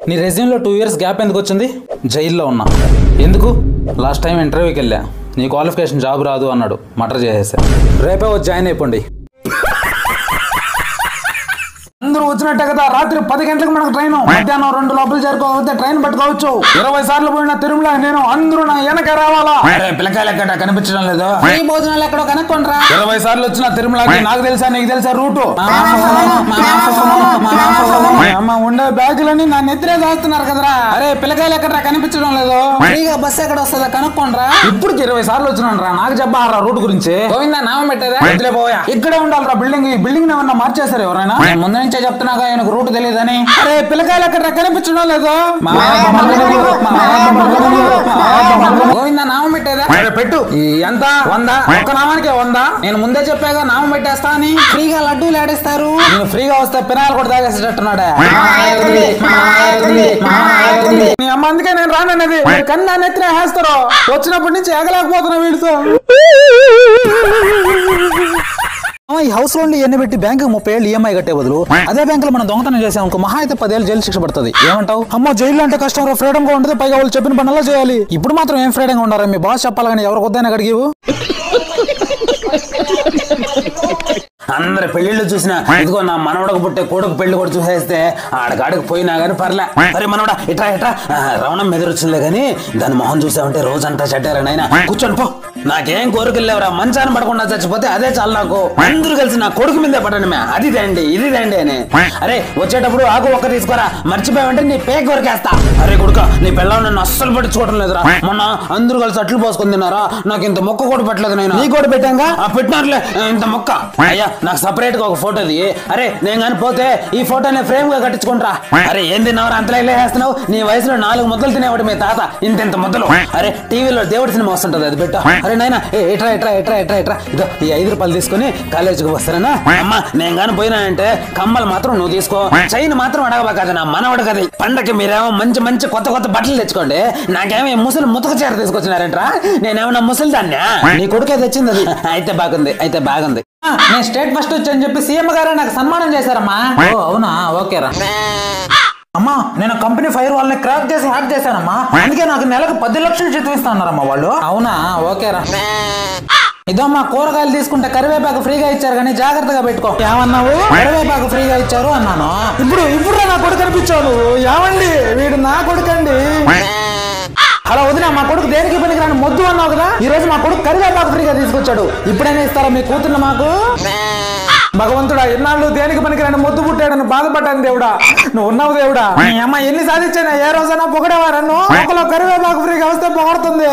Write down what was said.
నీ రెజ్యూమ్లో 2 years gap ఎందుకు వచ్చింది? జైల్లో ఉన్నా. ఎందుకు? లాస్ట్ టైం ఇంటర్వ్యూకి వెళ్ళా, నీ క్వాలిఫికేషన్ జాబ్ రాదు అన్నాడు, మటర్ చేసేసా. రేపే వచ్చి జాయిన్ అయిపోండి. అందరూ వచ్చినట్టే కదా. రాత్రి 10 గంటలకు మనకు ట్రైన్, మధ్యాహ్నం 2 లోపల చేరుకోకపోతే ట్రైన్ పట్టుకోవచ్చు. 20 సార్లు పోయిన తిరుమల నేను, అందరూ నా వెనక రావాలా? పిల్లకాయలు ఎక్కడ కనిపించడం లేదు, ఈ భోజనాలు ఎక్కడో కనుక్కుంటారా. 20 సార్లు వచ్చిన తిరుమలకి నాకు తెలుసా నీకు తెలుసా రూటు? ఉండే బ్యాగులని నా నెత్తిరే దాస్తున్నారు కదరా. అరే పిల్లకాయలు ఎక్కడ కనిపించడం లేదు, ఫ్రీగా బస్సు ఎక్కడ వస్తుందా కనుక్కోండిరా. ఇప్పుడు 20 సార్లు వచ్చినాను రా, నాకు చెప్పారా రూట్ గురించి? పోయిందా నామం పెట్టేదా? పోయా ఇక్కడే ఉండాలిరా. బిల్డింగ్ ఈ బిల్డింగ్ ఏమన్నా మార్చేశారు ఎవరైనా? ముందు నుంచే చెప్తున్నాగా ఆయనకు రూట్ తెలియదని. అరే పిల్లకాయలు ఎక్కడ కనిపించడం లేదు, గోవిందా నామం పెట్టేదా? పెట్టు. ఎంత 100? ఒక్క నామానికి 100? నేను ముందే చెప్పాగా నామం పెట్టేస్తా అని. ఫ్రీగా లడ్డూలు ఆడిస్తారు, నేను ఫ్రీగా వస్తే పినాలు కూడా తాగేసేటట్టున్నాడే. నీ అమ్మ అందుకే నేను రానన్నది. కన్నా నెత్తిన వేస్తారు, వచ్చినప్పటి నుంచి ఎగలేకపోతున్నా వీడితో. ఈ హౌస్ లోన్లు ఎన్ని పెట్టి బ్యాంకు 30 ఏళ్ళు ఈఎంఐ కట్టే బదులు అదే బ్యాంకులో మనం దొంగతనం చేసాం అనుకో, మహా అయితే 10 ఏళ్ళు జైలు శిక్ష పడుతుంది. ఏమంటావు? అమ్మో జైలు అంటే కష్టం, ఫ్రీడమ్ గా ఉంటుంది, పైగా వాళ్ళు చెప్పిన పనులా చేయాలి. ఇప్పుడు మాత్రం ఏం ఫ్రీడమ్ గా ఉన్నారా? మీ బాస్ చెప్పాలి కానీ ఎవరికి వద్దని అడిగివు. అందరు పెళ్లిళ్ళు చూసినా ఇదిగో నా మనవడకు పుట్టే కొడుకు పెళ్లి కూడా చూసేస్తే ఆడగాడికి పోయినా గానీ పర్లే. అరే మనవడా ఇట్రా ఇట్రా, రవణం ఎదురొచ్చిందే గానీ దాని మొహం చూసావంటే రోజంతా చెడ్డారనైనా. కూర్చొని పో, నాకేం కోరికలు లేవురా. మంచాన్ని పడకుండా చచ్చిపోతే అదే చాలు నాకు. అందరూ కలిసి నా కొడుకు మీదే పడండి మే, అది తండి ఇది తండి అని. అరే వచ్చేటప్పుడు ఆకు ఒక్క తీసుకోరా, మర్చిపోయావంటే నీ పేక కొరికేస్తా. అరే కొడుక నీ పిల్లలు నన్ను అస్సలు పట్టించుకోవడం లేదురా. మొన్న అందరూ కలిసి అట్లు పోసుకొని తిన్నారా, నాకు ఇంత మొక్క కూడా పెట్టలేదు. నేను నీ కూడా పెట్టాగా పెట్టినారులే ఇంత మొక్క. అయ్యా నాకు సపరేట్ గా ఒక ఫోటో ది. అరే నేను కానీ పోతే ఈ ఫోటోని ఫ్రేమ్ గా కట్టించుకుంటా. అరే ఏం తిన్నావు అంతలా వేస్తున్నావు? నీ వయసులో 4 ముద్దలు తినేవాడు మీ తాత, ఇంత ముద్దలు. అరే టీవీలో దేవుడి సినిమా వస్తుంటది, అది పెట్టా. అరే నాయనా ఇట్రా ఇట్రా ఇట్రా ఇట్రా ఇట్రా, ఇదో ఈ 5 రూపాయలు తీసుకుని కాలేజీకి వస్తారనా. అమ్మా నేను కానీ పోయినానంటే కమ్మలు మాత్రం నువ్వు తీసుకో, చైన్ మాత్రం అడగబా కదా నా మనవడు కదా. పండగకి మీరేమో మంచి మంచి కొత్త కొత్త బట్టలు తెచ్చుకోండి, నాకేమో ముసలి ముతక చీర తీసుకొచ్చినారంట్రా. నేనేమన్నా ముసలి దాన్నే? నీ కొడుకే తెచ్చింది అది. అయితే బాగుంది, అయితే బాగుంది. నేను స్టేట్ ఫస్ట్ వచ్చని చెప్పి సీఎం గారే నాకు సన్మానం చేశారమ్మా. ఓ అవునా, ఓకేరా. అమ్మా నేను కంపెనీ ఫైర్ వాళ్ళని క్రాక్ చేసి హ్యాక్ చేశానమ్మా, అందుకే నాకు నెలకు 10 లక్షలు జీతం ఇస్తానన్నారమ్మా వాళ్ళు. అవునా, ఓకేరా. ఇదమ్మా కూరగాయలు తీసుకుంటే కరివేపాకు ఫ్రీగా ఇచ్చారు కానీ జాగ్రత్తగా పెట్టుకో. ఏమన్నావు? కరివేపాకు ఫ్రీగా ఇచ్చారు అన్నాను. ఇప్పుడు నా కొడుకు అనిపించావు నువ్వు. ఏమండి వీడు నా కొడుకండి. అలా వదినా మా కొడుకు దేనికి పనికిరాని మొద్దు అన్నావు కదా, ఈ రోజు మా కొడుకు కరివేపాకు ఫ్రీగా తీసుకొచ్చాడు. ఇప్పుడైనా ఇస్తారా మీ కూతుర్ని మాకు? భగవంతుడా ఎన్నాళ్ళు దేనికి పనికిరాని మొద్దు పుట్టాడని బాధపడ్డాను దేవుడా. నువ్వు ఉన్నావు దేవుడా. మీ అమ్మ ఎన్ని సాధించానా? ఏ రోజైనా పొగడేవా నన్ను? ఒకలో కరివేపాకు ఫ్రీగా వస్తే పొగడుతుంది.